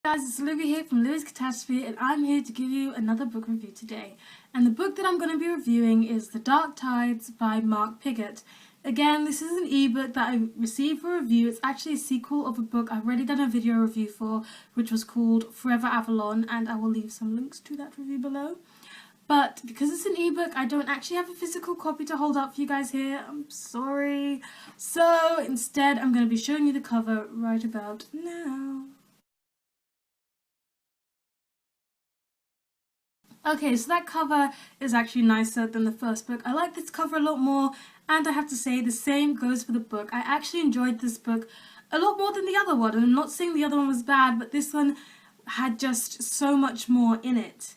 Guys, it's Olivia here from Lily's Catastrophe, and I'm here to give you another book review today. And the book that I'm going to be reviewing is The Dark Tides by Mark Piggott. Again, this is an ebook that I received for review. It's actually a sequel of a book I've already done a video review for, which was called Forever Avalon, and I will leave some links to that review below. But because it's an ebook, I don't actually have a physical copy to hold up for you guys here. I'm sorry. So instead, I'm going to be showing you the cover right about now. Okay, so that cover is actually nicer than the first book. I like this cover a lot more, and I have to say the same goes for the book. I actually enjoyed this book a lot more than the other one, and I'm not saying the other one was bad, but this one had just so much more in it.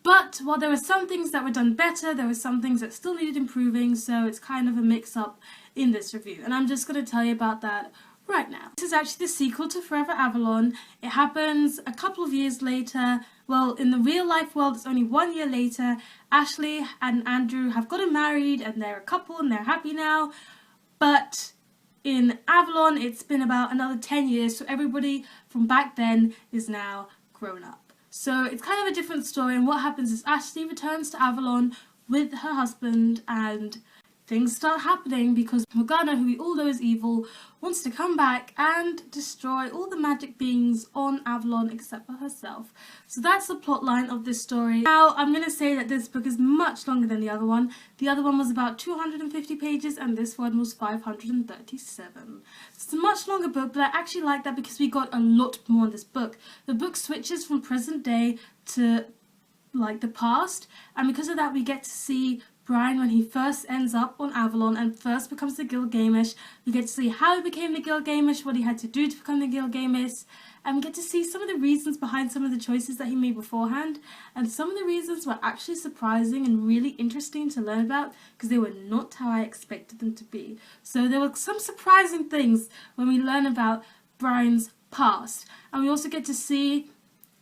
But while there were some things that were done better, there were some things that still needed improving, so it's kind of a mix-up in this review, and I'm just going to tell you about that right now. This is actually the sequel to Forever Avalon. It happens a couple of years later. Well, in the real life world, it's only 1 year later. Ashley and Andrew have gotten married and they're a couple and they're happy now. But in Avalon, it's been about another 10 years, so everybody from back then is now grown up. So it's kind of a different story, and what happens is Ashley returns to Avalon with her husband, and things start happening because Morgana, who we all know is evil, wants to come back and destroy all the magic beings on Avalon except for herself. So that's the plot line of this story. Now, I'm going to say that this book is much longer than the other one. The other one was about 250 pages and this one was 537. It's a much longer book, but I actually like that because we got a lot more in this book. The book switches from present day to like the past, and because of that we get to see Bryan when he first ends up on Avalon and first becomes the Gil-Gamesh. We get to see how he became the Gil-Gamesh, what he had to do to become the Gil-Gamesh, and we get to see some of the reasons behind some of the choices that he made beforehand, and some of the reasons were actually surprising and really interesting to learn about because they were not how I expected them to be. So there were some surprising things when we learn about Bryan's past, and we also get to see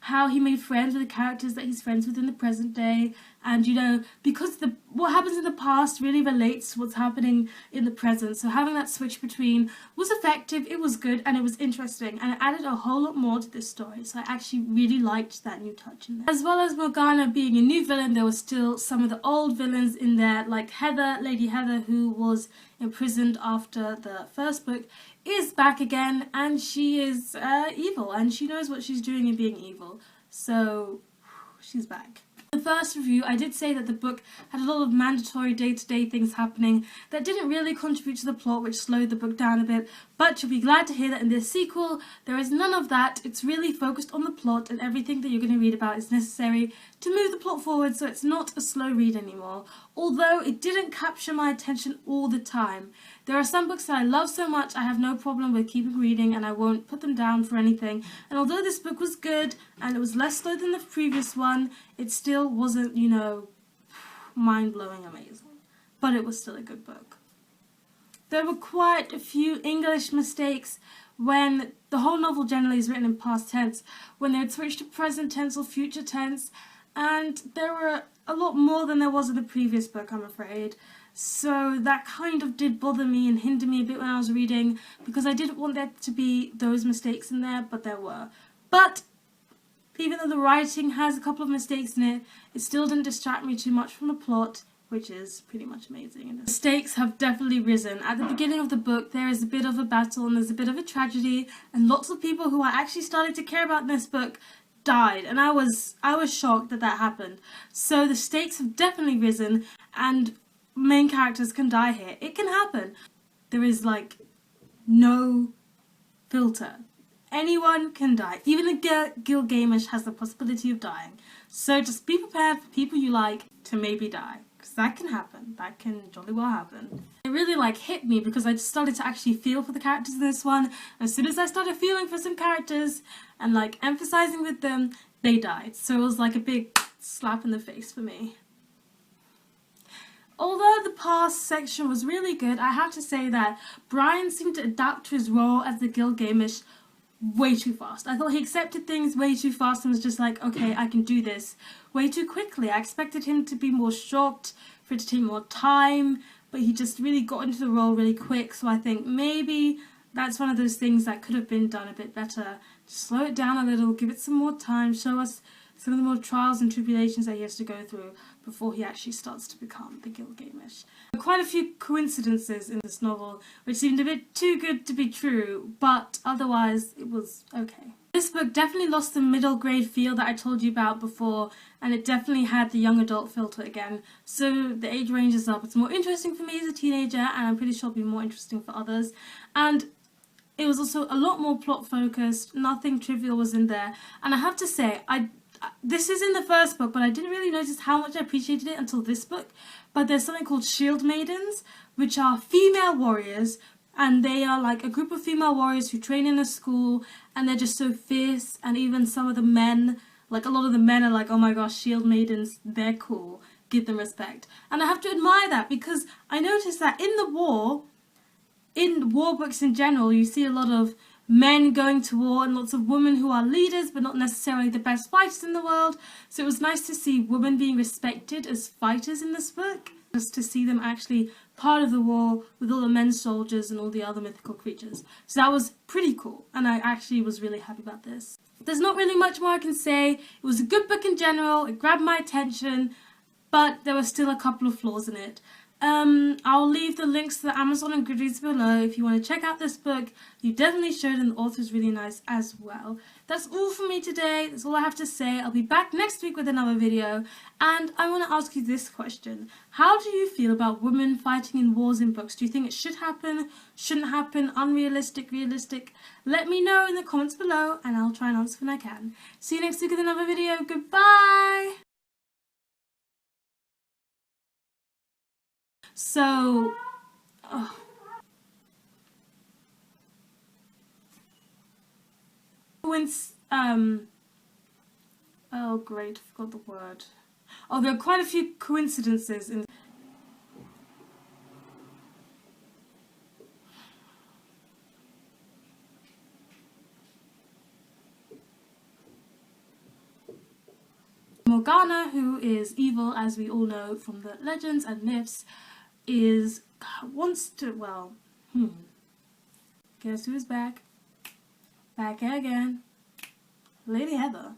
how he made friends with the characters that he's friends with in the present day, and you know, because what happens in the past really relates to what's happening in the present, so having that switch between was effective, it was good, and it was interesting, and it added a whole lot more to this story, so I actually really liked that new touch in there. As well as Morgana being a new villain, there was still some of the old villains in there, like Heather, Lady Heather, who was imprisoned after the first book, is back again, and she is evil, and she knows what she's doing in being evil, so she's back. In the first review, I did say that the book had a lot of mandatory day-to-day things happening that didn't really contribute to the plot, which slowed the book down a bit, but you'll be glad to hear that in this sequel, there is none of that. It's really focused on the plot, and everything that you're going to read about is necessary to move the plot forward, so it's not a slow read anymore, although it didn't capture my attention all the time. There are some books that I love so much I have no problem with keeping reading, and I won't put them down for anything, and although this book was good and it was less slow than the previous one, it still wasn't, you know, mind-blowing amazing, but it was still a good book. There were quite a few English mistakes when the whole novel generally is written in past tense, when they had switched to present tense or future tense, and there were a lot more than there was in the previous book, I'm afraid. So that kind of did bother me and hinder me a bit when I was reading, because I didn't want there to be those mistakes in there, but there were. But even though the writing has a couple of mistakes in it, it still didn't distract me too much from the plot, which is pretty much amazing. The stakes have definitely risen. At the beginning of the book, there is a bit of a battle and there's a bit of a tragedy, and lots of people who I actually started to care about in this book died, and I was shocked that that happened. So the stakes have definitely risen, and main characters can die here. It can happen. There is like no filter. Anyone can die. Even the Gil-Gamesh has the possibility of dying. So just be prepared for people you like to maybe die, because that can happen. That can jolly well happen. It really like hit me because I just started to actually feel for the characters in this one. As soon as I started feeling for some characters and like emphasizing with them, they died. So it was like a big slap in the face for me. Although the past section was really good, I have to say that Bryan seemed to adapt to his role as the Gil-Gamesh way too fast. I thought he accepted things way too fast and was just like, okay, I can do this way too quickly. I expected him to be more shocked, for it to take more time, but he just really got into the role really quick, so I think maybe that's one of those things that could have been done a bit better Just slow it down a little, give it some more time, show us some of the more trials and tribulations that he has to go through before he actually starts to become the Gil-Gamesh. There are quite a few coincidences in this novel which seemed a bit too good to be true, but otherwise it was okay. This book definitely lost the middle grade feel that I told you about before, and it definitely had the young adult feel to it again. So the age range is up. It's more interesting for me as a teenager, and I'm pretty sure it'll be more interesting for others. And it was also a lot more plot focused, nothing trivial was in there. And I have to say, this is in the first book, but I didn't really notice how much I appreciated it until this book. But there's something called shield maidens, which are female warriors, and they are like a group of female warriors who train in a school, and they're just so fierce. And even some of the men, like a lot of the men are like, oh my gosh, shield maidens, they're cool, give them respect. And I have to admire that, because I noticed that in war books in general, you see a lot of men going to war and lots of women who are leaders but not necessarily the best fighters in the world. So it was nice to see women being respected as fighters in this book, just to see them actually part of the war with all the men soldiers and all the other mythical creatures. So that was pretty cool, and I actually was really happy about this. There's not really much more I can say. It was a good book in general, it grabbed my attention, but there were still a couple of flaws in it. I'll leave the links to the Amazon and Goodreads below if you want to check out this book. You definitely should, and the author's really nice as well. That's all from me today. That's all I have to say. I'll be back next week with another video, and I want to ask you this question. How do you feel about women fighting in wars in books? Do you think it should happen, shouldn't happen, unrealistic, realistic? Let me know in the comments below, and I'll try and answer when I can. See you next week with another video. Goodbye! So, oh great, I forgot the word. Oh, there are quite a few coincidences in Morgana, who is evil, as we all know from the legends and myths, wants to, well, guess who's back? Back again. Lady Heather.